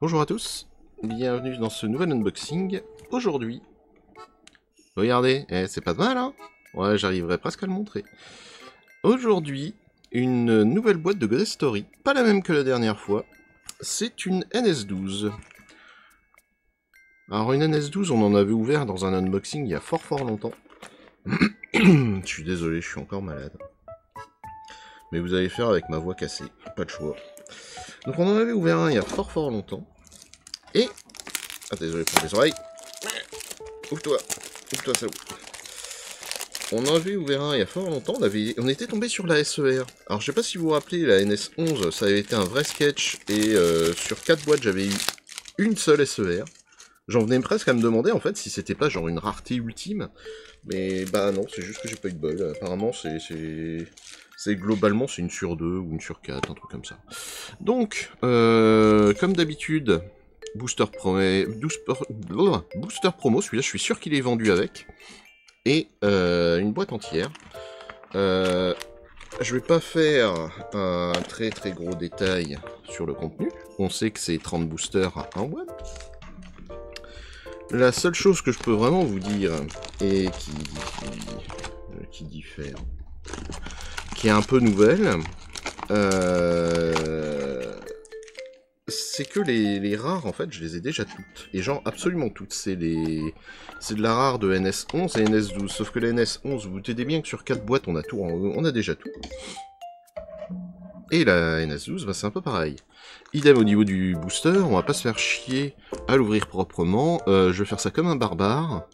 Bonjour à tous, bienvenue dans ce nouvel unboxing. Aujourd'hui, regardez, c'est pas mal hein. Ouais, j'arriverai presque à le montrer. Aujourd'hui, une nouvelle boîte de Godest Story, pas la même que la dernière fois. C'est une NS12. Alors une NS12, on en avait ouvert dans un unboxing il y a fort longtemps. Je suis désolé, je suis encore malade. Mais vous allez faire avec ma voix cassée, pas de choix. Donc on en avait ouvert un il y a fort longtemps. Et... Ah désolé pour les oreilles. Ouvre-toi salaud. On en avait ouvert un il y a fort longtemps, on était tombé sur la SER. Alors je sais pas si vous vous rappelez, la NS11, ça avait été un vrai sketch, et sur 4 boîtes j'avais eu une seule SER. J'en venais presque à me demander en fait si c'était pas genre une rareté ultime. Mais bah non, c'est juste que j'ai pas eu de bol. Apparemment c'est globalement c'est une sur 2 ou une sur 4, un truc comme ça. Donc, comme d'habitude, booster promo, celui-là je suis sûr qu'il est vendu avec. Et une boîte entière. Je vais pas faire un très gros détail sur le contenu. On sait que c'est 30 boosters à 1 watt. La seule chose que je peux vraiment vous dire, et qui diffère, qui est un peu nouvelle, c'est que les rares, en fait, je les ai déjà toutes. Et genre, absolument toutes. C'est de la rare de NS11 et NS12. Sauf que la NS11, vous vous doutez bien que sur 4 boîtes, on a déjà tout. Et la NS12, bah, c'est un peu pareil. Idem au niveau du booster, on va pas se faire chier à l'ouvrir proprement. Je vais faire ça comme un barbare.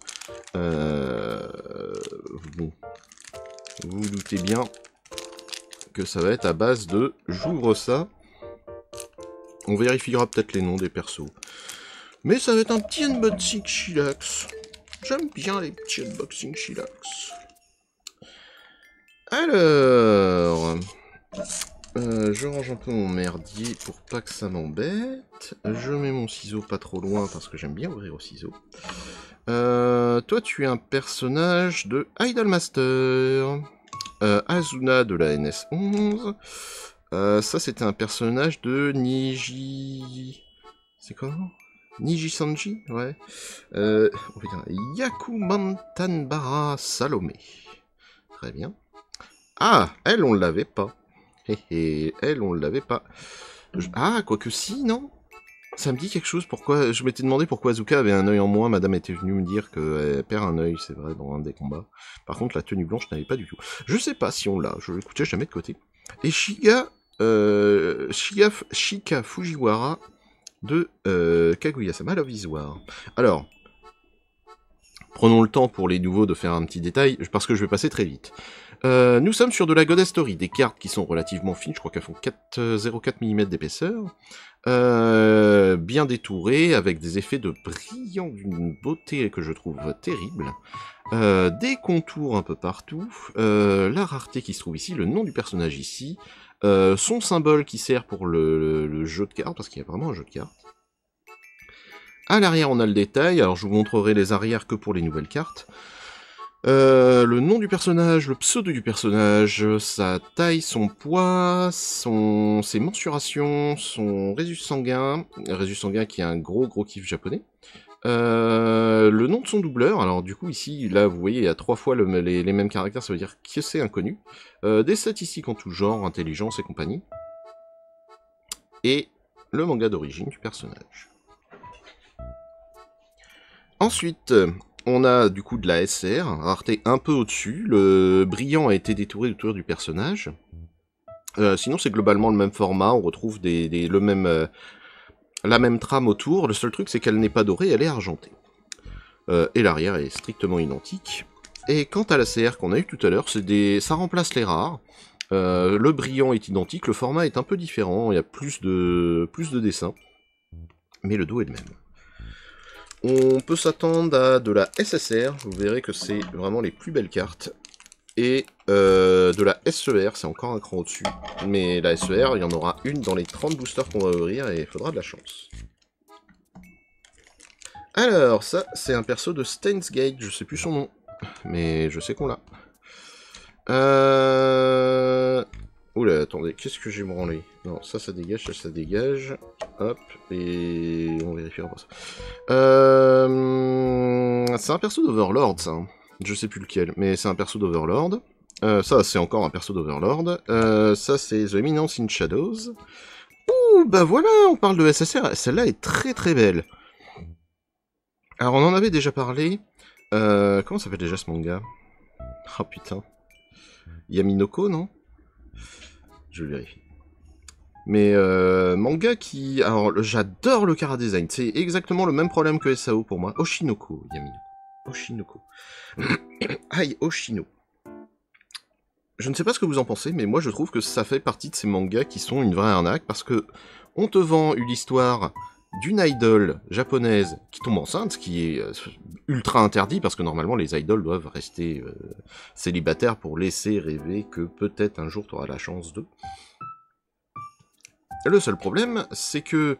Bon. Vous vous doutez bien que ça va être à base de... J'ouvre ça. On vérifiera peut-être les noms des persos. Mais ça va être un petit unboxing chillax. J'aime bien les petits unboxings chillax. Alors... je range un peu mon merdier pour pas que ça m'embête. Je mets mon ciseau pas trop loin parce que j'aime bien ouvrir au ciseau. Toi, tu es un personnage de Idolmaster. Azuna de la NS11. Ça, c'était un personnage de Niji... C'est quoi? Niji Sanji? Ouais. Oh putain. Yakumantanbara Salomé. Très bien. Ah, elle, on l'avait pas. Elle, on l'avait pas. Ah, quoique si, non? Ça me dit quelque chose, pourquoi... Je m'étais demandé pourquoi Azuka avait un œil en moins, madame était venue me dire qu'elle perd un œil, c'est vrai, dans un des combats. Par contre, la tenue blanche n'avait pas du tout. Je sais pas si on l'a, je l'écoutais jamais de côté. Et Shika Fujiwara de Kaguya-sama Love is War. Alors, prenons le temps pour les nouveaux de faire un petit détail, parce que je vais passer très vite. Nous sommes sur de la Godest Story, des cartes qui sont relativement fines, je crois qu'elles font 0,4 mm d'épaisseur, bien détourées, avec des effets de brillant d'une beauté que je trouve terrible, des contours un peu partout, la rareté qui se trouve ici, le nom du personnage ici, son symbole qui sert pour le jeu de cartes, parce qu'il y a vraiment un jeu de cartes. À l'arrière on a le détail, alors je vous montrerai les arrières que pour les nouvelles cartes. Le nom du personnage, le pseudo du personnage, sa taille, son poids, ses mensurations, son résus sanguin qui est un gros kiff japonais. Le nom de son doubleur, alors du coup ici, là vous voyez il y a 3 fois les mêmes caractères, ça veut dire que c'est inconnu. Des statistiques en tout genre, intelligence et compagnie. Et le manga d'origine du personnage. Ensuite, on a du coup de la SR, rareté un peu au-dessus, le brillant a été détouré autour du personnage. Sinon c'est globalement le même format, on retrouve la même trame autour, le seul truc c'est qu'elle n'est pas dorée, elle est argentée. Et l'arrière est strictement identique. Et quant à la CR qu'on a eu tout à l'heure, ça remplace les rares. Le brillant est identique, le format est un peu différent, il y a plus de dessins, mais le dos est le même. On peut s'attendre à de la SSR, vous verrez que c'est vraiment les plus belles cartes. Et de la SER, c'est encore un cran au-dessus. Mais la SER, il y en aura une dans les 30 boosters qu'on va ouvrir et il faudra de la chance. Alors, ça, c'est un perso de Steins Gate, je sais plus son nom. Mais je sais qu'on l'a. Oula, attendez, qu'est-ce que j'ai branlé? Non, ça dégage, ça dégage. Hop, et on vérifiera pour ça. C'est un perso d'Overlord, ça. Je sais plus lequel, mais c'est un perso d'Overlord. Ça, c'est encore un perso d'Overlord. Ça, c'est The Eminence in Shadows. Ouh, bah voilà, on parle de SSR. Celle-là est très très belle. Alors, on en avait déjà parlé. Comment s'appelle déjà ce manga? Oh putain. Yaminoko, non? Je vérifie. Mais manga qui... Alors, j'adore le chara design. C'est exactement le même problème que SAO pour moi. Oshinoko, Yaminoko. Oshinoko. Aïe, Oshino. Je ne sais pas ce que vous en pensez, mais moi je trouve que ça fait partie de ces mangas qui sont une vraie arnaque, parce que on te vend l'histoire d'une idole japonaise qui tombe enceinte, ce qui est ultra interdit, parce que normalement les idoles doivent rester célibataires pour laisser rêver que peut-être un jour tu auras la chance de... Le seul problème, c'est que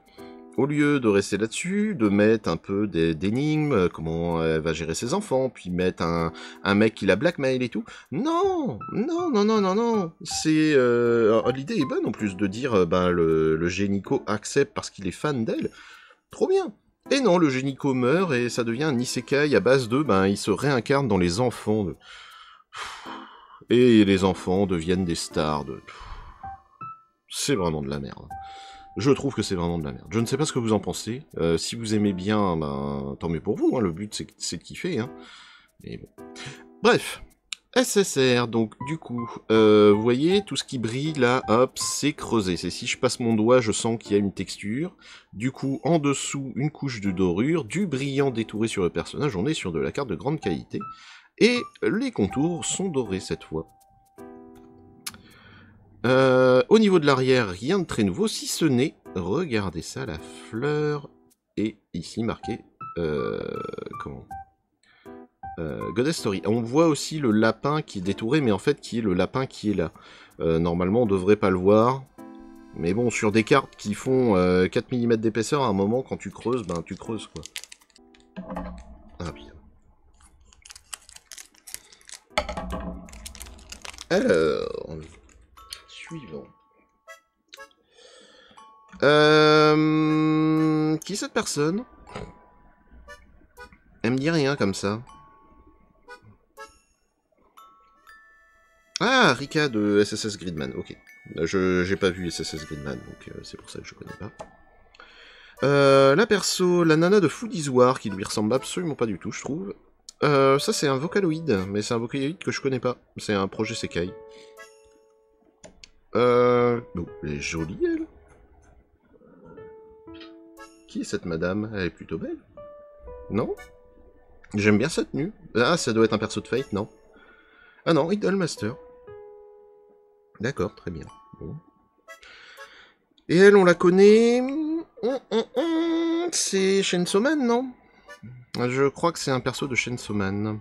au lieu de rester là-dessus, de mettre un peu d'énigmes, comment elle va gérer ses enfants, puis mettre un mec qui la blackmail et tout, non, c'est... l'idée est bonne en plus de dire, ben, le génico accepte parce qu'il est fan d'elle, trop bien. Et non, le génico meurt et ça devient un isekai à base de, ben, il se réincarne dans les enfants de... Et les enfants deviennent des stars de... C'est vraiment de la merde. Je trouve que c'est vraiment de la merde. Je ne sais pas ce que vous en pensez. Si vous aimez bien, ben, tant mieux pour vous. Hein. Le but, c'est de kiffer. Hein. Mais bon. Bref. SSR, donc, du coup, vous voyez, tout ce qui brille, là, hop, c'est creusé. C'est si je passe mon doigt, je sens qu'il y a une texture. Du coup, en dessous, une couche de dorure, du brillant détouré sur le personnage. On est sur de la carte de grande qualité. Et les contours sont dorés cette fois. Au niveau de l'arrière, rien de très nouveau, si ce n'est, regardez ça, la fleur est ici marquée, comment Goddess Story. On voit aussi le lapin qui est détouré, mais en fait qui est le lapin qui est là. Normalement, on devrait pas le voir, mais bon, sur des cartes qui font 4 mm d'épaisseur, à un moment, quand tu creuses, ben tu creuses, quoi. Ah, putain. Alors... Suivant. Qui est cette personne? Elle me dit rien comme ça. Ah, Rika de SSS Gridman, ok. J'ai pas vu SSS Gridman, donc c'est pour ça que je connais pas. La perso, la nana de Foodies War, qui lui ressemble absolument pas du tout, je trouve. Ça c'est un Vocaloid, mais c'est un Vocaloid que je connais pas. C'est un projet Sekai. Bon, elle est jolie, elle. Qui est cette madame? Elle est plutôt belle. Non? J'aime bien sa tenue. Ah, ça doit être un perso de Fate, non? Ah non, Idolmaster. D'accord, très bien. Bon. Et elle, on la connaît... C'est Chainsaw Man, non? Je crois que c'est un perso de Chainsaw Man.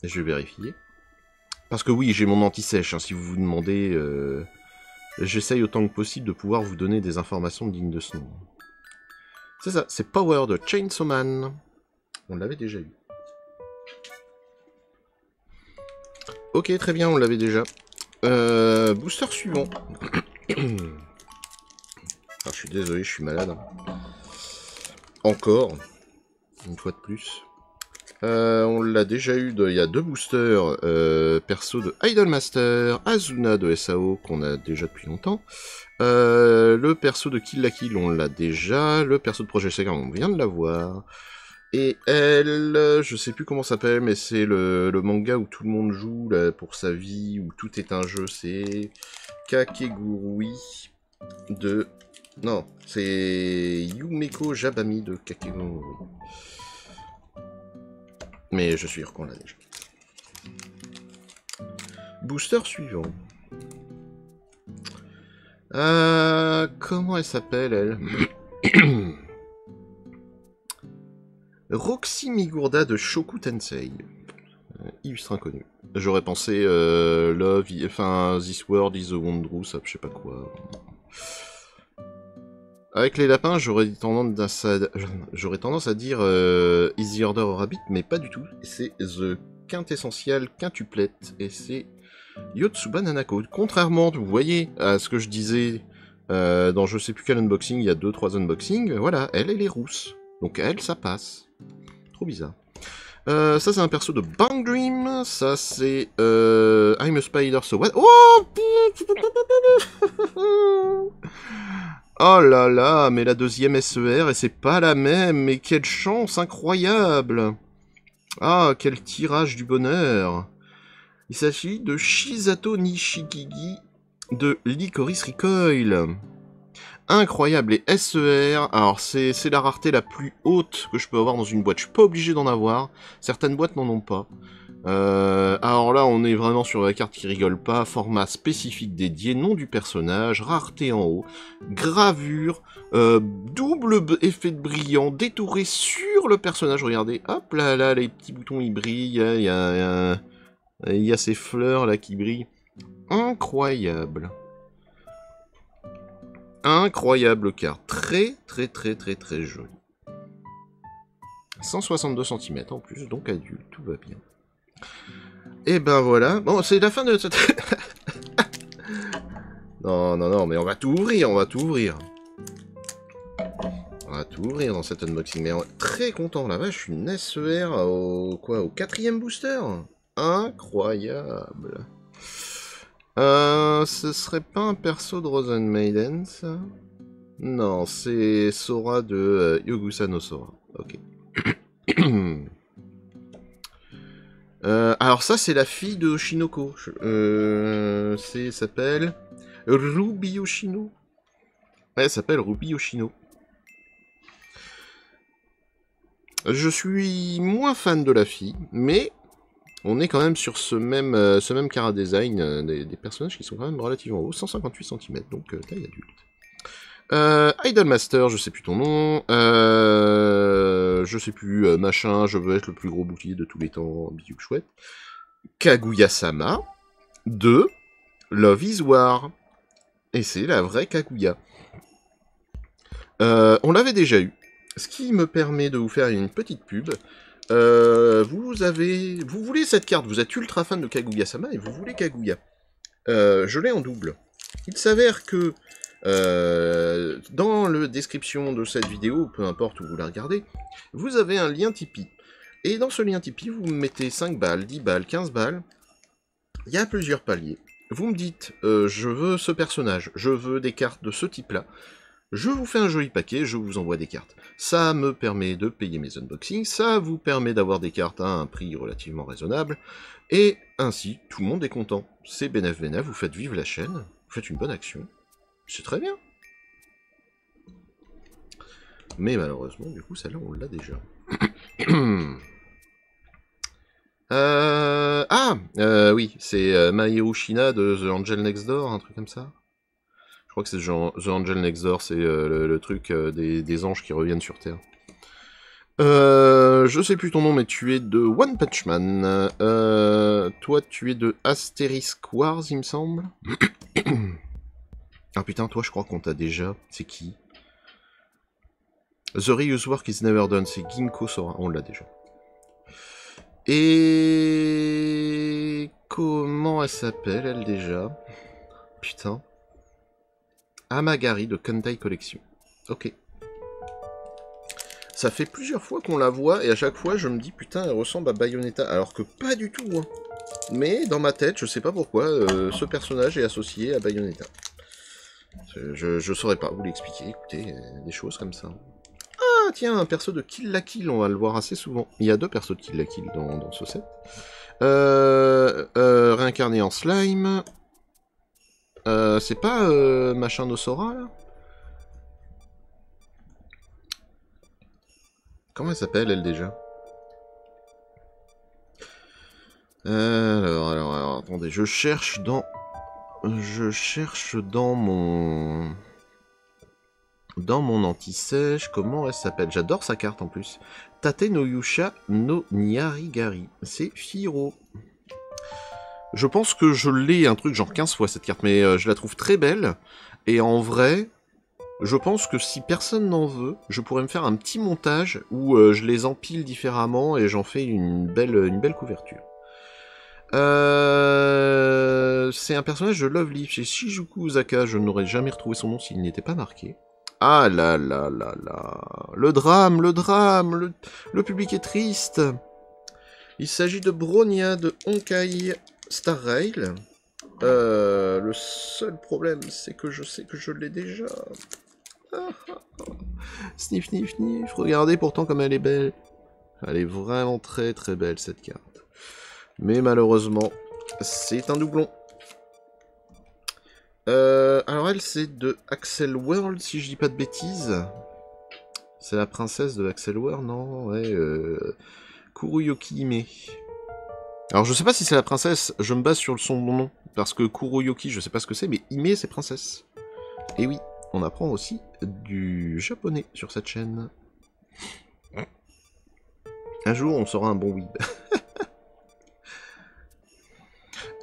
Je vais vérifier. Parce que oui, j'ai mon anti-sèche, hein, si vous vous demandez... J'essaye autant que possible de pouvoir vous donner des informations dignes de ce nom. C'est ça, c'est Power de Chainsaw Man. On l'avait déjà eu. Ok, très bien, on l'avait déjà. Booster suivant. Ah, je suis désolé, je suis malade. Encore. Une fois de plus. On l'a déjà eu, il y a 2 boosters perso de Idolmaster, Azuna de SAO qu'on a déjà depuis longtemps, le perso de Kill la Kill on l'a déjà, le perso de Projet Sega on vient de l'avoir, et elle, je sais plus comment ça s'appelle, mais c'est le manga où tout le monde joue là, pour sa vie, où tout est un jeu, c'est Kakegurui de... Non, c'est Yumeko Jabami de Kakegurui. Mais je suis sûr qu'on l'a déjà. Booster suivant. Comment elle s'appelle, elle? Roxy Migurda de Shoku Tensei. Illustre inconnu. J'aurais pensé Love, enfin This World is the Wondrous, je sais pas quoi. Avec les lapins, j'aurais tendance à dire Easy Order Rabbit, mais pas du tout. C'est The Quintessential Quintuplette, et c'est Yotsuba Nanako. Contrairement, vous voyez, à ce que je disais dans je sais plus quel unboxing, il y a 2-3 unboxings, voilà, elle est rousse. Donc elle, ça passe. Trop bizarre. Ça c'est un perso de Bang Dream, ça c'est I'm a Spider, so what? Oh, oh là là, mais la deuxième SER, et c'est pas la même, mais quelle chance incroyable! Ah, quel tirage du bonheur! Il s'agit de Shizato Nishikigi de Licorice Recoil. Incroyable, les SER, alors c'est la rareté la plus haute que je peux avoir dans une boîte, je suis pas obligé d'en avoir, certaines boîtes n'en ont pas. Alors là on est vraiment sur la carte qui rigole pas, format spécifique dédié, nom du personnage, rareté en haut, gravure, double effet de brillant, détouré sur le personnage, regardez, hop là là, les petits boutons ils brillent, il y a ces fleurs là qui brillent, incroyable. Incroyable carte, très jolie. 162 cm en plus, donc adulte, tout va bien. Et ben voilà, bon c'est la fin de cette... non, mais on va tout ouvrir, on va tout ouvrir dans cet unboxing, mais on est très content, la vache, une SER au 4e booster. Incroyable. Ce serait pas un perso de Rosen Maiden, ça? Non, c'est Sora de Yogusa no Sora. Ok. Alors ça, c'est la fille de Oshinoko. S'appelle Ruby Yoshino. Ouais, elle s'appelle Ruby Yoshino. Je suis moins fan de la fille, mais... on est quand même sur ce même cara design, des personnages qui sont quand même relativement hauts, 158 cm, donc taille adulte. Idolmaster, je sais plus ton nom, je sais plus, machin, je veux être le plus gros bouclier de tous les temps, bidule chouette. Kaguya-sama, de Love is War, et c'est la vraie Kaguya. On l'avait déjà eu, ce qui me permet de vous faire une petite pub. Vous voulez cette carte, vous êtes ultra fan de Kaguya-sama et vous voulez Kaguya. Je l'ai en double. Il s'avère que dans la description de cette vidéo, peu importe où vous la regardez, vous avez un lien Tipeee. Et dans ce lien Tipeee, vous me mettez 5 balles, 10 balles, 15 balles. Il y a plusieurs paliers. Vous me dites, je veux ce personnage, je veux des cartes de ce type-là. Je vous fais un joli paquet, je vous envoie des cartes. Ça me permet de payer mes unboxings, ça vous permet d'avoir des cartes à un prix relativement raisonnable, et ainsi, tout le monde est content. C'est bénef, vous faites vivre la chaîne, vous faites une bonne action, c'est très bien. Mais malheureusement, du coup, celle-là, on l'a déjà. Oui, c'est Mahiru Shina de The Angel Next Door, un truc comme ça. Je crois que c'est The Angel Next Door, c'est le truc des anges qui reviennent sur Terre. Je sais plus ton nom, mais tu es de One Punch Man. Toi, tu es de Asterisk Wars, il me semble. Ah putain, toi, je crois qu'on t'a déjà. C'est qui? The Reuse Work is Never Done, c'est Ginko Sora. On l'a déjà. Et... comment elle s'appelle, elle, déjà? Putain. Amagari de Kentai Collection. Ok. Ça fait plusieurs fois qu'on la voit, et à chaque fois, je me dis, putain, elle ressemble à Bayonetta. Alors que pas du tout, hein. Mais dans ma tête, je sais pas pourquoi, ce personnage est associé à Bayonetta. Je saurais pas vous l'expliquer, écoutez, des choses comme ça. Ah, tiens, un perso de Kill la Kill, on va le voir assez souvent. Il y a 2 persos de Kill la Kill dans ce set. Réincarné en slime. C'est pas machin no Sora, là? Comment elle s'appelle, elle, déjà? Alors, attendez, je cherche dans mon anti-sèche, comment elle s'appelle? J'adore sa carte, en plus. Tate no Yusha no Nyarigari. C'est Firo. Je pense que je l'ai un truc genre 15 fois, cette carte, mais je la trouve très belle. Et en vrai, je pense que si personne n'en veut, je pourrais me faire un petit montage où je les empile différemment et j'en fais une belle couverture. C'est un personnage de Love Live. C'est Shijuku Osaka. Je n'aurais jamais retrouvé son nom s'il n'était pas marqué. Ah là là là là. Le drame, le drame. Le public est triste. Il s'agit de Bronya de Honkai Star Rail. Le seul problème, c'est que je sais que je l'ai déjà. Sniff, sniff, sniff. Regardez pourtant comme elle est belle. Elle est vraiment très très belle cette carte. Mais malheureusement, c'est un doublon. Alors elle, c'est de Axel World, si je dis pas de bêtises. C'est la princesse de Axel World, non? Ouais, Kuroyoki Hime. Alors je sais pas si c'est la princesse, je me base sur son nom. Parce que Kuroyoki, je sais pas ce que c'est, mais Hime, c'est princesse. Et oui, on apprend aussi du japonais sur cette chaîne. Un jour, on sera un bon weeb.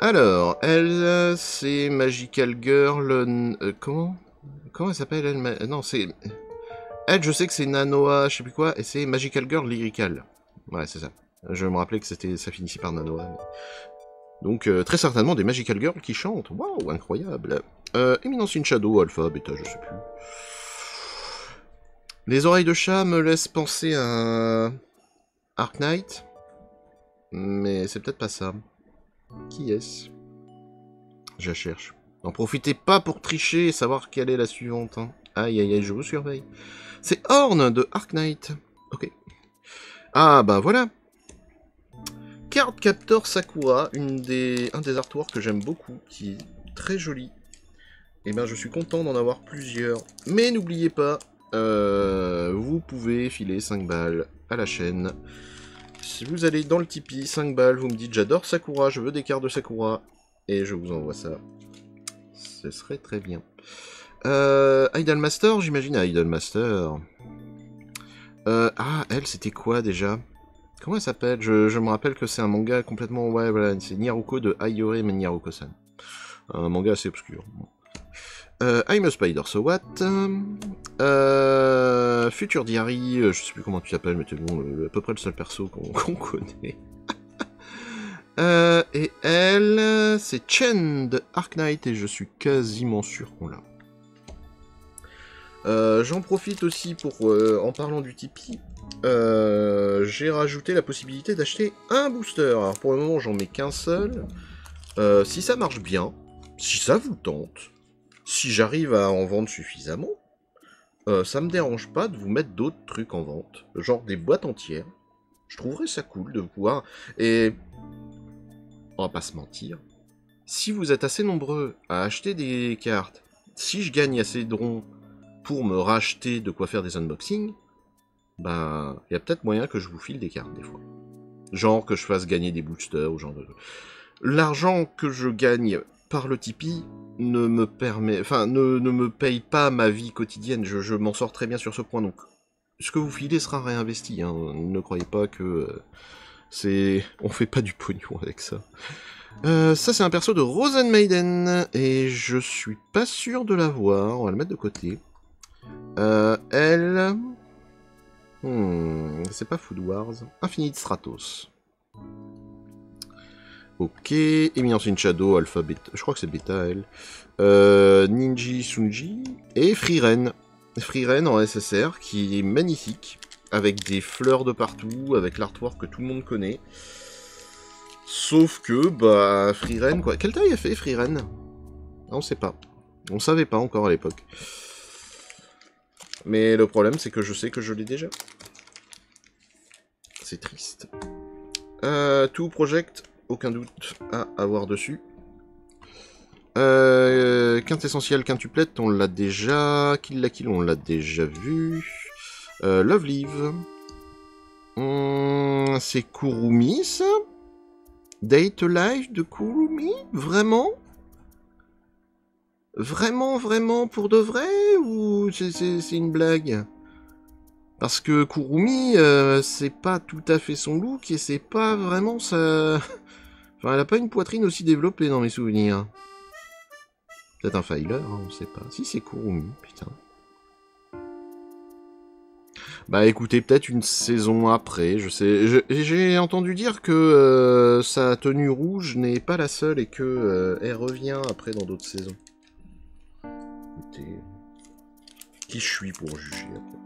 Alors, elle, c'est Magical Girl... comment elle s'appelle, elle? Non, c'est... Elle, je sais que c'est Nanoa, je sais plus quoi, et c'est Magical Girl Lyrical. Ouais, c'est ça. Je me rappelais que ça finissait par Nanoa. Mais... Donc, très certainement des Magical Girls qui chantent. Waouh, incroyable. Eminence in Shadow, Alpha, Beta, je sais plus. Les oreilles de chat me laissent penser à... Arc Knight. Mais c'est peut-être pas ça. Qui est-ce? Je la cherche. N'en profitez pas pour tricher et savoir quelle est la suivante. Hein. Aïe aïe aïe, je vous surveille. C'est Horn de Arc Knight. Ok. Ah bah voilà. Card Captor Sakura, un des artworks que j'aime beaucoup, qui est très joli. Et ben je suis content d'en avoir plusieurs. Mais n'oubliez pas, vous pouvez filer 5 balles à la chaîne. Si vous allez dans le Tipeee, 5 balles, vous me dites j'adore Sakura, je veux des cartes de Sakura, et je vous envoie ça. Ce serait très bien. Idolmaster, j'imagine. Idolmaster. Ah, elle, c'était quoi déjà? Comment elle s'appelle? Je me rappelle que c'est un manga complètement... Ouais, voilà, c'est Nyaruko de Ayore Nyaruko-san. Un manga assez obscur. I'm a Spider, so what? Future Diary, je sais plus comment tu t'appelles, mais t'es bon, à peu près le seul perso qu'on connaît. Et elle, c'est Chen de Arc Knight, et je suis quasiment sûr qu'on l'a. J'en profite aussi pour, en parlant du Tipeee, j'ai rajouté la possibilité d'acheter un booster. Alors pour le moment, j'en mets qu'un seul. Si ça marche bien, si ça vous tente, si j'arrive à en vendre suffisamment, ça me dérange pas de vous mettre d'autres trucs en vente, genre des boîtes entières. Je trouverais ça cool de pouvoir... Et on va pas se mentir, si vous êtes assez nombreux à acheter des cartes, si je gagne assez de ronds pour me racheter de quoi faire des unboxings, ben, il y a peut-être moyen que je vous file des cartes des fois. Genre que je fasse gagner des boosters ou genre de... L'argent que je gagne par le Tipeee ne me permet... Enfin, ne me paye pas ma vie quotidienne. Je m'en sors très bien sur ce point, donc... Ce que vous filez sera réinvesti, hein. Ne croyez pas que... c'est... On fait pas du pognon avec ça. Ça, c'est un perso de Rosen Maiden, et je suis pas sûr de l'avoir. On va le mettre de côté. Elle... c'est pas Food Wars. Infinite Stratos. Ok. Eminence in Shadow, Alpha, Beta. Je crois que c'est Beta, elle. Ninji Sunji. Et Freeren. Freeren en SSR, qui est magnifique. Avec des fleurs de partout, avec l'artwork que tout le monde connaît. Sauf que, bah, Freeren, quoi. Quelle taille a fait Freeren? On sait pas. On savait pas encore à l'époque. Mais le problème, c'est que je sais que je l'ai déjà. C'est triste. Tout project, aucun doute à avoir dessus. Quintessentiel, quintuplette, on l'a déjà. Kill la Kill, on l'a déjà vu. Love Live. C'est Kurumi, ça? Date Life de Kurumi? Vraiment? Vraiment, vraiment, pour de vrai? Ou c'est une blague? Parce que Kurumi, c'est pas tout à fait son look, et c'est pas vraiment sa... Enfin, elle a pas une poitrine aussi développée dans mes souvenirs. Peut-être un filer, hein, on sait pas. Si, c'est Kurumi, putain. Bah écoutez, peut-être une saison après, je sais. J'ai entendu dire que sa tenue rouge n'est pas la seule et que elle revient après dans d'autres saisons. Écoutez, qui je suis pour juger après.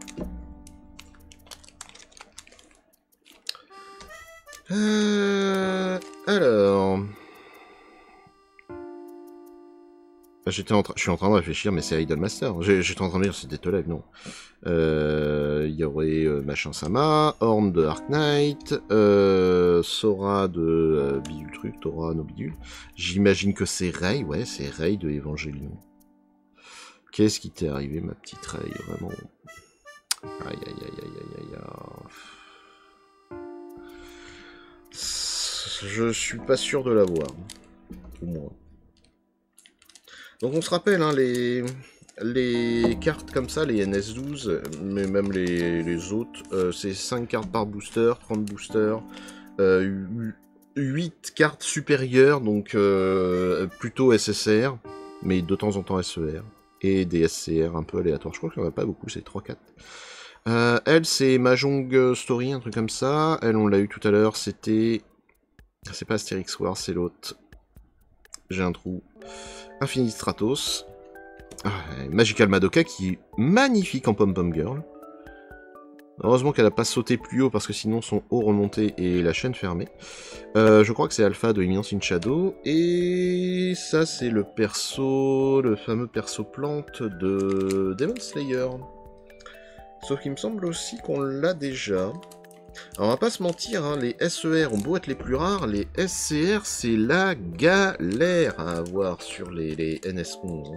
Alors... je suis en train de réfléchir, mais c'est Idolmaster. J'étais en train de dire c'est Detolive, non. Il y aurait Machin Sama, Horn de Arc Knight, Sora de Bidule Truc, Tora no Bidule. J'imagine que c'est Rey, ouais, c'est Rey de Evangelion. Qu'est-ce qui t'est arrivé, ma petite Rey, vraiment? Aïe, aïe, aïe, aïe, aïe, aïe. Je suis pas sûr de l'avoir, au moins. Donc on se rappelle, hein, les cartes comme ça, les NS12, mais même les autres, c'est 5 cartes par booster, 30 boosters, 8 cartes supérieures, donc plutôt SSR, mais de temps en temps SER, et des SCR un peu aléatoires. Je crois qu'il n'y en a pas beaucoup, c'est 3-4. Elle, c'est Mahjong Story, un truc comme ça. Elle, on l'a eu tout à l'heure, c'était... C'est pas Astérix War, c'est l'autre. J'ai un trou. Infinite Stratos. Magical Madoka qui est magnifique en Pom-Pom Girl. Heureusement qu'elle n'a pas sauté plus haut parce que sinon son haut remontait et la chaîne fermée. Je crois que c'est Alpha de Immense in Shadow. Et ça c'est le fameux perso plante de Demon Slayer. Sauf qu'il me semble aussi qu'on l'a déjà. Alors on va pas se mentir, hein, les SER ont beau être les plus rares, les SCR c'est la galère à avoir sur les NS11.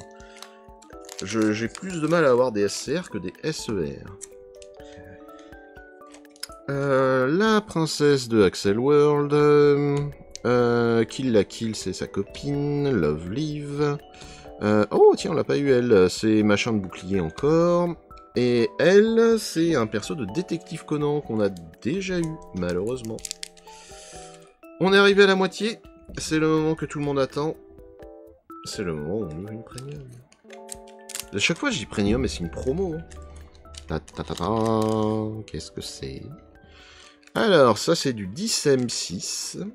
J'ai plus de mal à avoir des SCR que des SER. La princesse de Axel World, Kill la Kill c'est sa copine, Love Live. Oh tiens on l'a pas eu elle, c'est Machin de Bouclier encore. Et elle, c'est un perso de Détective Conan qu'on a déjà eu, malheureusement. On est arrivé à la moitié. C'est le moment que tout le monde attend. C'est le moment où on ouvre une premium. À chaque fois, je dis premium, mais c'est une promo. Qu'est-ce que c'est? Alors, ça, c'est du 10M6.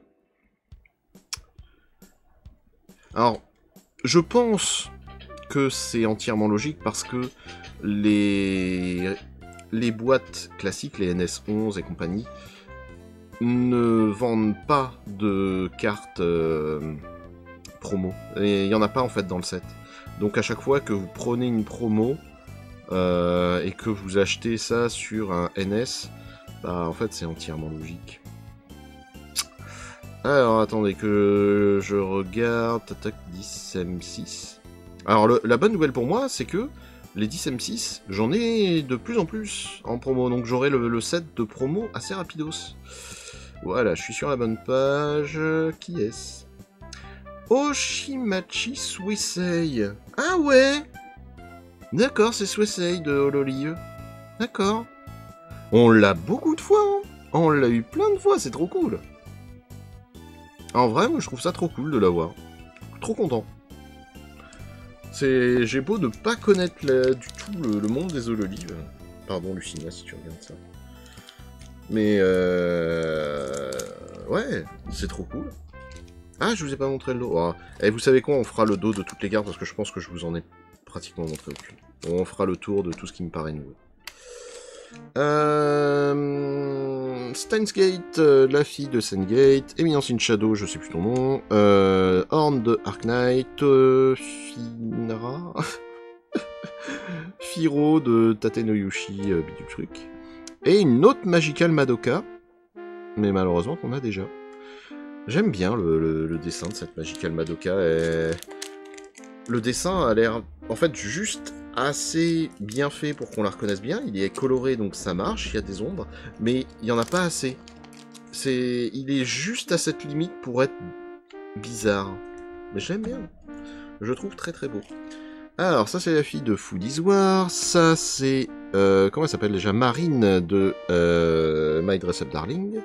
Alors, je pense que c'est entièrement logique parce que les boîtes classiques, les NS11 et compagnie, ne vendent pas de cartes promo. Et il n'y en a pas en fait dans le set. Donc à chaque fois que vous prenez une promo et que vous achetez ça sur un NS, bah en fait c'est entièrement logique. Alors attendez que je regarde. Tac 10M6. Alors la bonne nouvelle pour moi c'est que les 10M6, j'en ai de plus en plus en promo, donc j'aurai le set de promo assez rapidos. Voilà, je suis sur la bonne page. Qui est-ce? Oshimachi Suisei. Ah ouais. D'accord, c'est Suisei de Hololive. D'accord. On l'a beaucoup de fois, hein. On l'a eu plein de fois, c'est trop cool. En vrai, moi je trouve ça trop cool de l'avoir. Trop content. J'ai beau de pas connaître du tout le monde des Hololive. Pardon Lucina si tu regardes ça. Mais ouais, c'est trop cool. Ah, je vous ai pas montré le dos. Oh. Et vous savez quoi, on fera le dos de toutes les cartes parce que je pense que je vous en ai pratiquement montré aucune. On fera le tour de tout ce qui me paraît nouveau. Steins Gate, la fille de Steins Eminence in Shadow, je sais plus ton nom, Horn de Arc Knight, Finara, Firo de Tate no Yushi, bidule truc, et une autre Magical Madoka, mais malheureusement qu'on a déjà. J'aime bien le dessin de cette Magical Madoka, et... le dessin a l'air en fait juste assez bien fait pour qu'on la reconnaisse bien. Il est coloré donc ça marche, il y a des ombres, mais il n'y en a pas assez. Il est juste à cette limite pour être bizarre. Mais j'aime bien. Je trouve très très beau. Alors ça c'est la fille de Foodies War, ça c'est... comment elle s'appelle déjà? Marine de My Dress Up Darling.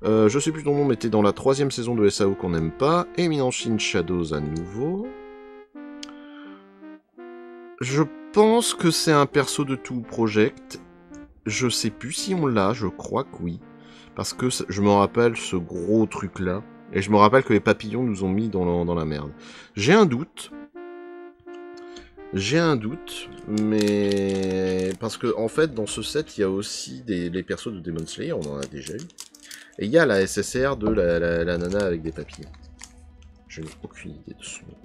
Je sais plus ton nom mais t'es dans la 3e saison de SAO qu'on n'aime pas. Eminence in Shadows à nouveau. Je pense que c'est un perso de tout Project. Je sais plus si on l'a, je crois que oui. Parce que je me rappelle ce gros truc-là. Et je me rappelle que les papillons nous ont mis dans la merde. J'ai un doute. Mais... Parce que, en fait, dans ce set, il y a aussi les persos de Demon Slayer, on en a déjà eu. Et il y a la SSR de la nana avec des papillons. Je n'ai aucune idée de son nom.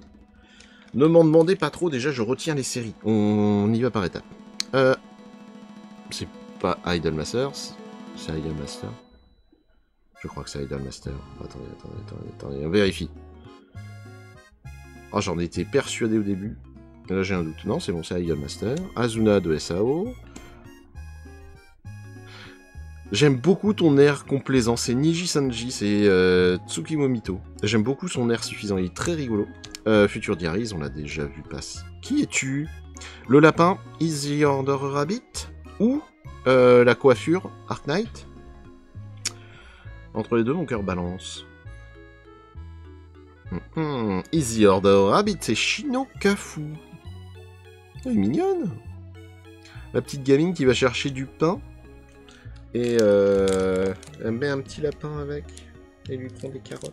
Ne m'en demandez pas trop, déjà, je retiens les séries. On y va par étapes. C'est pas Idolmaster, c'est Idolmaster. Je crois que c'est Idolmaster. Attendez, on vérifie. Oh, j'en étais persuadé au début. Et là, j'ai un doute. Non, c'est bon, c'est Idolmaster. Azuna de SAO. J'aime beaucoup ton air complaisant. C'est Niji Sanji, c'est Tsukimomito. J'aime beaucoup son air suffisant, il est très rigolo. Future Diaries, on l'a déjà vu passer. Qui es-tu? Le lapin, Easy Order Rabbit? Ou la coiffure, Ark Knight? Entre les deux, mon cœur balance. Easy Order Rabbit, c'est Shinokafu. Elle est mignonne. La petite gamine qui va chercher du pain. Et elle met un petit lapin avec. Et lui prend des carottes.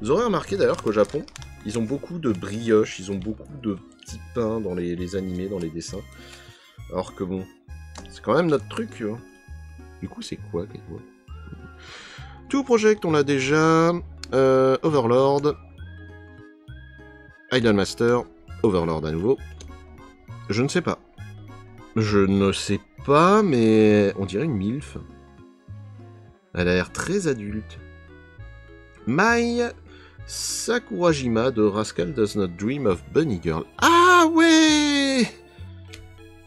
Vous aurez remarqué d'ailleurs qu'au Japon, ils ont beaucoup de brioches, ils ont beaucoup de petits pains dans les animés, dans les dessins. Alors que bon, c'est quand même notre truc, tu vois. Du coup, c'est quoi, Two Project, on l'a déjà. Overlord. Idolmaster. Overlord à nouveau. Je ne sais pas. Je ne sais pas, mais on dirait une MILF. Elle a l'air très adulte. Mai Sakurajima de Rascal Does Not Dream of Bunny Girl. Ah ouais!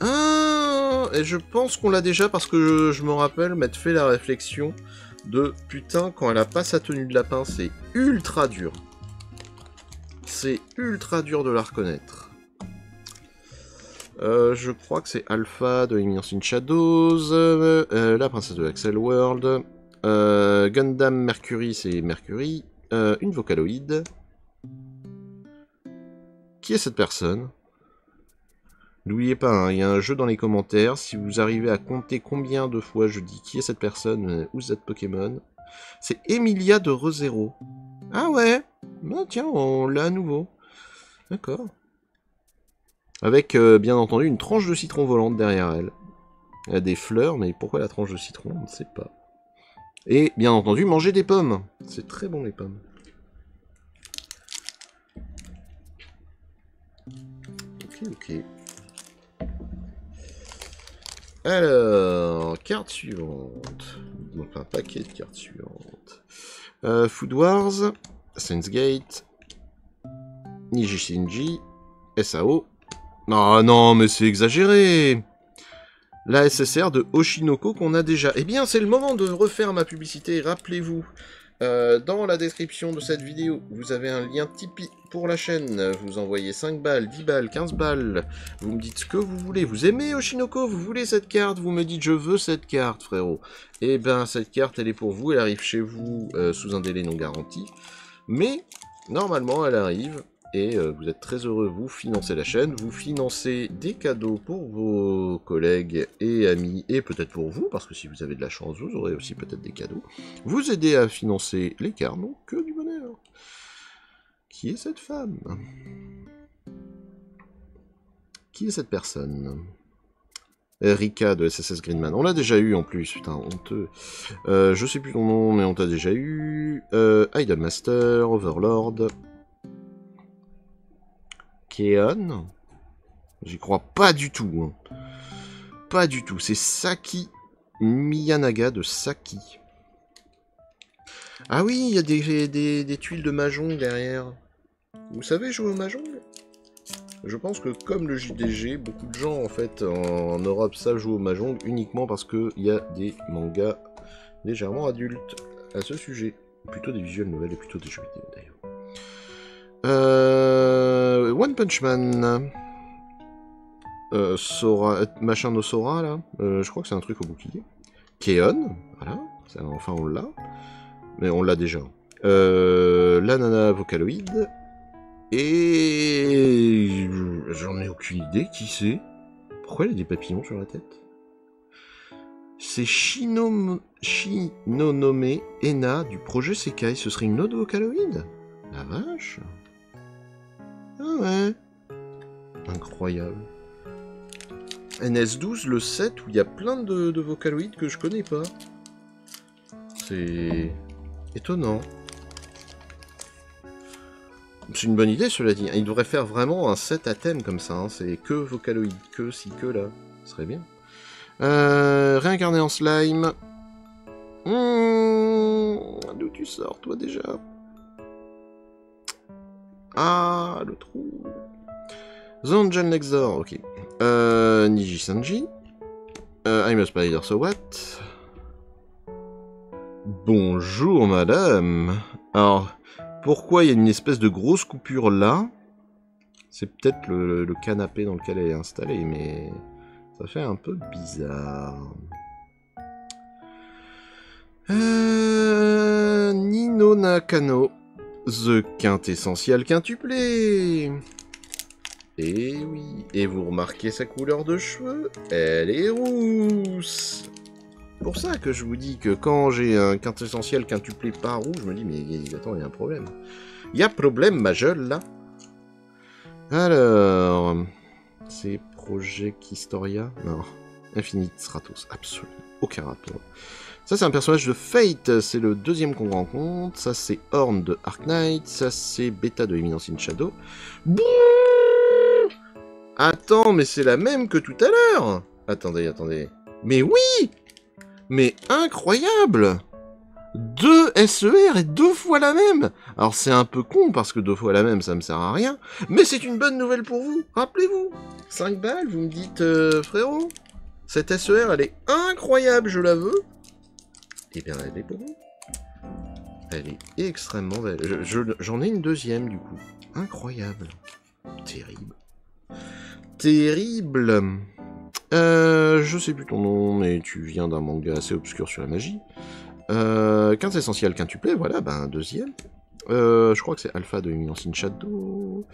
Ah, et je pense qu'on l'a déjà parce que je me rappelle m'être fait la réflexion de putain, quand elle a pas sa tenue de lapin, c'est ultra dur. C'est ultra dur de la reconnaître. Je crois que c'est Alpha de Eminence in Shadows, la princesse de Axel World, Gundam Mercury, c'est Mercury, une Vocaloid. Qui est cette personne? N'oubliez pas, hein, il y a un jeu dans les commentaires, si vous arrivez à compter combien de fois je dis qui est cette personne, ou cette Pokémon. C'est Emilia de ReZero. Ah ouais, bah, tiens, on l'a à nouveau. D'accord. Avec, bien entendu, une tranche de citron volante derrière elle. Elle a des fleurs, mais pourquoi la tranche de citron? On ne sait pas. Et, bien entendu, manger des pommes. C'est très bon, les pommes. Ok. Alors, carte suivante. Donc, un paquet de cartes suivantes. Food Wars, Saints Gate, Niji Shinji, SAO. Oh non, mais c'est exagéré! La SSR de Oshinoko qu'on a déjà. Eh bien, c'est le moment de refaire ma publicité. Rappelez-vous, dans la description de cette vidéo, vous avez un lien Tipeee pour la chaîne. Vous envoyez 5 balles, 10 balles, 15 balles. Vous me dites ce que vous voulez. Vous aimez Oshinoko? Vous voulez cette carte? Vous me dites je veux cette carte, frérot. Eh ben, cette carte, elle est pour vous. Elle arrive chez vous sous un délai non garanti. Mais, normalement, elle arrive. Et vous êtes très heureux, vous financez la chaîne, vous financez des cadeaux pour vos collègues et amis, et peut-être pour vous, parce que si vous avez de la chance, vous aurez aussi peut-être des cadeaux. Vous aidez à financer les cartes, donc que du bonheur. Qui est cette femme? Qui est cette personne? Rika de SSS Greenman. On l'a déjà eu en plus, putain, honteux. Je sais plus ton nom, mais on t'a déjà eu. Idolmaster, Overlord... Keon. J'y crois pas du tout. Hein. Pas du tout. C'est Saki Miyanaga de Saki. Ah oui, il y a des tuiles de Mahjong derrière. Vous savez jouer au Mahjong? Je pense que comme le JDG, beaucoup de gens en fait en Europe savent jouer au Mahjong uniquement parce qu'il y a des mangas légèrement adultes à ce sujet. Plutôt des visuels nouvelles et plutôt des jeux vidéo d'ailleurs. One Punch Man. Sora, machin no Sora, là. Je crois que c'est un truc au bouclier. Keon, voilà. Ça, enfin, on l'a. Mais on l'a déjà. La nana Vocaloid. Et... j'en ai aucune idée qui c'est. Pourquoi elle a des papillons sur la tête? C'est Shinonome Ena du projet Sekai. Ce serait une autre Vocaloid? La vache. Ah ouais. Incroyable. NS12, le 7, où il y a plein de Vocaloids que je connais pas. C'est étonnant. C'est une bonne idée, cela dit. Il devrait faire vraiment un set à thème comme ça. Hein. C'est que Vocaloid, que ci, que là. Ce serait bien. Réincarné en slime. D'où tu sors, toi, déjà? Ah, le trou. The Angel Next Door, ok. Niji Sanji. I'm a Spider, so what? Bonjour, madame. Alors, pourquoi il y a une espèce de grosse coupure là? C'est peut-être le canapé dans lequel elle est installée, mais ça fait un peu bizarre. Nino Nakano, The quintessentiel quintuplé. Et oui, et vous remarquez sa couleur de cheveux? Elle est rousse. C'est pour ça que je vous dis que quand j'ai un quintessentiel quintuplé pas rouge, je me dis, mais attends, il y a un problème. Il y a problème majeur, là. Alors... C'est Project Historia? Non. Infinite Stratos, absolument aucun rapport. Ça, c'est un personnage de Fate, c'est le deuxième qu'on rencontre. Ça, c'est Horn de Ark Knight. Ça, c'est Beta de Eminence in Shadow. Bouh! Attends, mais c'est la même que tout à l'heure! Attendez, attendez. Mais oui! Mais incroyable! 2 SER et 2 fois la même! Alors c'est un peu con parce que 2 fois la même ça me sert à rien, mais c'est une bonne nouvelle pour vous, rappelez-vous! 5 balles, vous me dites frérot, cette SER elle est incroyable, je la veux! Et bien elle est pour vous. Elle est extrêmement belle. J'en ai une deuxième du coup. Incroyable. Terrible. Terrible. Je sais plus ton nom, mais tu viens d'un manga assez obscur sur la magie. Quintessentiel quintuplé, voilà, ben deuxième. Je crois que c'est Alpha de Eminence in Shadow.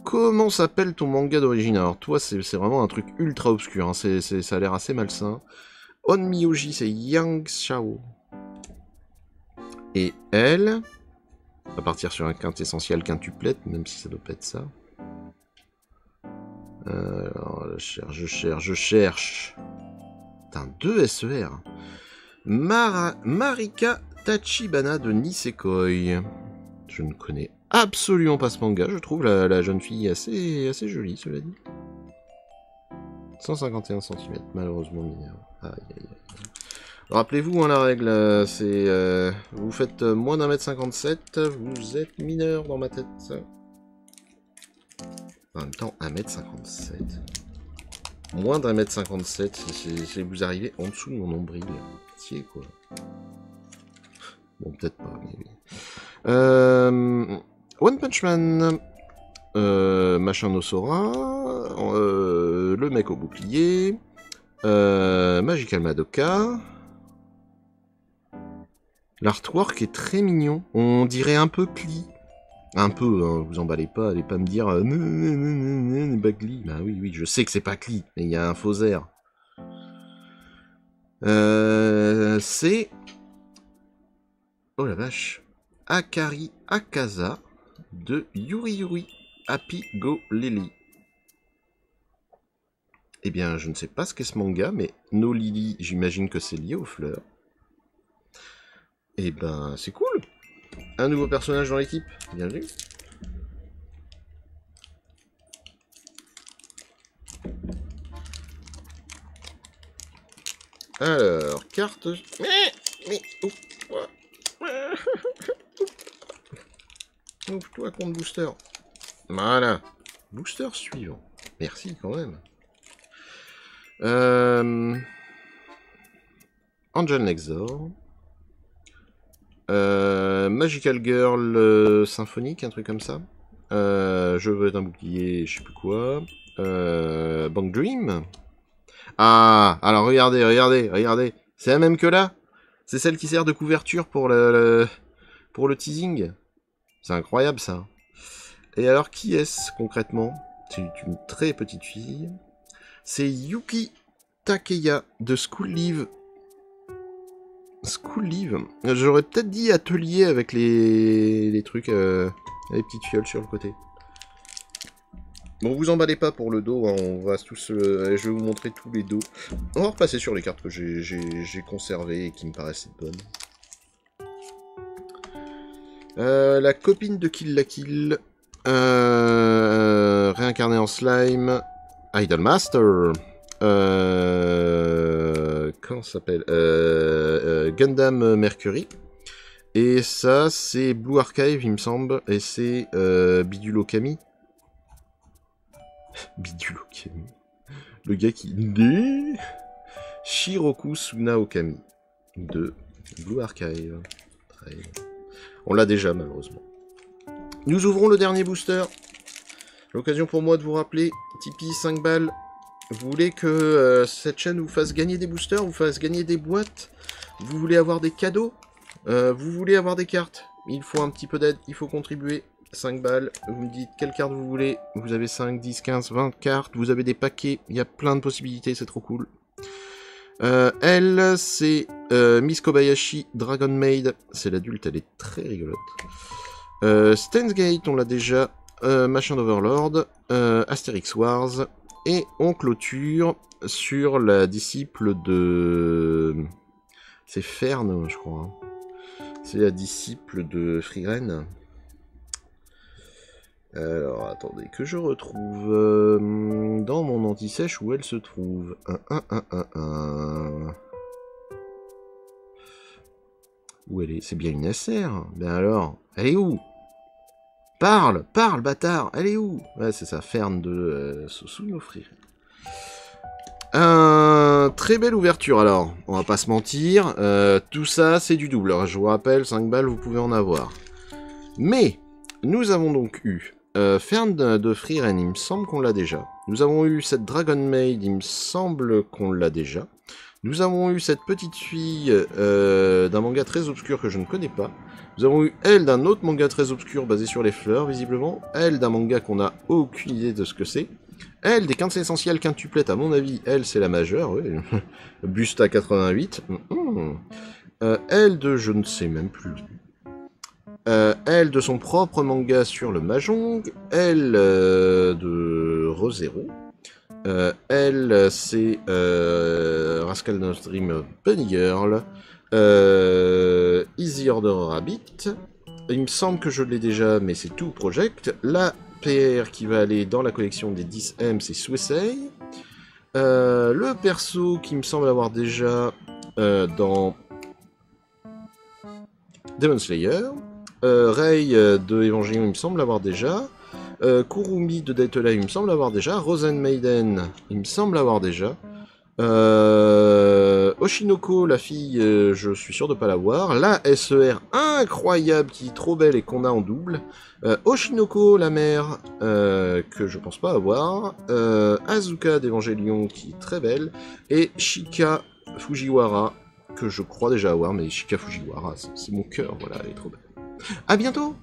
Comment s'appelle ton manga d'origine? Alors toi, c'est vraiment un truc ultra obscur, hein. Ça a l'air assez malsain. On Miyoji, c'est Yang Xiao. Et elle, on va partir sur un quintessentiel quintuplette, même si ça doit pas être ça. Alors, je cherche. Putain, 2 SER. Marika Tachibana de Nisekoi. Je ne connais absolument pas ce manga. Je trouve la jeune fille assez jolie, cela dit. 151 cm, malheureusement mineur. Aïe, aïe, aïe. Rappelez-vous, hein, la règle, c'est... vous faites moins d'1m57, vous êtes mineur dans ma tête. En même temps, 1m57. Moins d'1m57, c'est vous arrivez en dessous de mon nombril. Pitié, quoi. Bon, peut-être pas, mais oui. One Punch Man. Machin Nosora. Le mec au bouclier. Magical Madoka. L'artwork est très mignon. On dirait un peu Klee. Un peu, hein, vous emballez pas, allez pas me dire pas Klee. Bah oui, je sais que c'est pas Klee, mais il y a un faux air. C'est... Oh la vache. Akari Akaza de Yuri Happy Go Lily. Eh bien, je ne sais pas ce qu'est ce manga, mais No Lily, j'imagine que c'est lié aux fleurs. Eh ben, c'est cool. Un nouveau personnage dans l'équipe, bienvenue. Alors, carte... Mais ouvre-toi compte booster. Voilà. Booster suivant. Merci quand même. Angel Next Door. Magical Girl symphonique, un truc comme ça. Je veux être un bouclier, je sais plus quoi. Bank Dream. Ah, alors regardez. C'est la même que là. C'est celle qui sert de couverture pour le teasing. C'est incroyable ça. Et alors qui est-ce concrètement? C'est une très petite fille. C'est Yuki Takeya de School Live. School Live. J'aurais peut-être dit atelier avec les trucs, les petites fioles sur le côté. Bon, vous emballez pas pour le dos, hein, on va tous, je vais vous montrer tous les dos. On va repasser sur les cartes que j'ai conservées et qui me paraissaient bonnes. La copine de Kill la Kill, réincarnée en slime, Idolmaster, comment ça s'appelle, Gundam Mercury, et ça c'est Blue Archive il me semble, et c'est Bidule Okami. Bidule Okami. Le gars qui naît. Shiroku Suna Okami de Blue Archive. Très bien. On l'a déjà malheureusement. Nous ouvrons le dernier booster. L'occasion pour moi de vous rappeler, Tipeee 5 balles. Vous voulez que cette chaîne vous fasse gagner des boosters, vous fasse gagner des boîtes. Vous voulez avoir des cadeaux, vous voulez avoir des cartes. Il faut un petit peu d'aide, il faut contribuer. 5 balles, vous me dites quelle carte vous voulez, vous avez 5, 10, 15, 20 cartes, vous avez des paquets, il y a plein de possibilités, c'est trop cool. Elle, c'est Miss Kobayashi Dragon Maid, c'est l'adulte, elle est très rigolote. Steins Gate, on l'a déjà, Machin Overlord, Asterix Wars, et on clôture sur la disciple de... C'est Fern, je crois. Hein. C'est la disciple de Freeren. Alors, attendez, que je retrouve dans mon anti-sèche où elle se trouve. Où elle est? C'est bien une SR. Ben alors, elle est où? Parle, bâtard, elle est où? Ouais, c'est ça, Fern de Susuno Free. Très belle ouverture alors, on va pas se mentir. Tout ça, c'est du double. Alors, je vous rappelle, 5 balles, vous pouvez en avoir. Mais, nous avons donc eu Fern de Freeren, il me semble qu'on l'a déjà. Nous avons eu cette Dragon Maid, il me semble qu'on l'a déjà. Nous avons eu cette petite fille d'un manga très obscur que je ne connais pas. Nous avons eu elle d'un autre manga très obscur basé sur les fleurs, visiblement. Elle d'un manga qu'on n'a aucune idée de ce que c'est. Elle des quintes essentielles quintuplettes, à mon avis, elle c'est la majeure, oui. Buste à 88. Elle de je ne sais même plus. Elle de son propre manga sur le Mahjong, elle de ReZero, elle c'est Rascal No Dream Bunny Girl, Easy Order Rabbit, il me semble que je l'ai déjà, mais c'est tout Project, la PR qui va aller dans la collection des 10M, c'est Suisei, le perso qui me semble avoir déjà dans Demon Slayer, Rei de Evangelion, il me semble l'avoir déjà. Kurumi de Dead Alive, il me semble l'avoir déjà. Rosen Maiden, il me semble l'avoir déjà. Oshinoko, la fille, je suis sûr de pas l'avoir. La SER incroyable, qui est trop belle et qu'on a en double. Oshinoko, la mère, que je pense pas avoir. Azuka d'Evangelion, qui est très belle. Et Shika Fujiwara, que je crois déjà avoir, mais Shika Fujiwara, c'est mon cœur, voilà, elle est trop belle. À bientôt!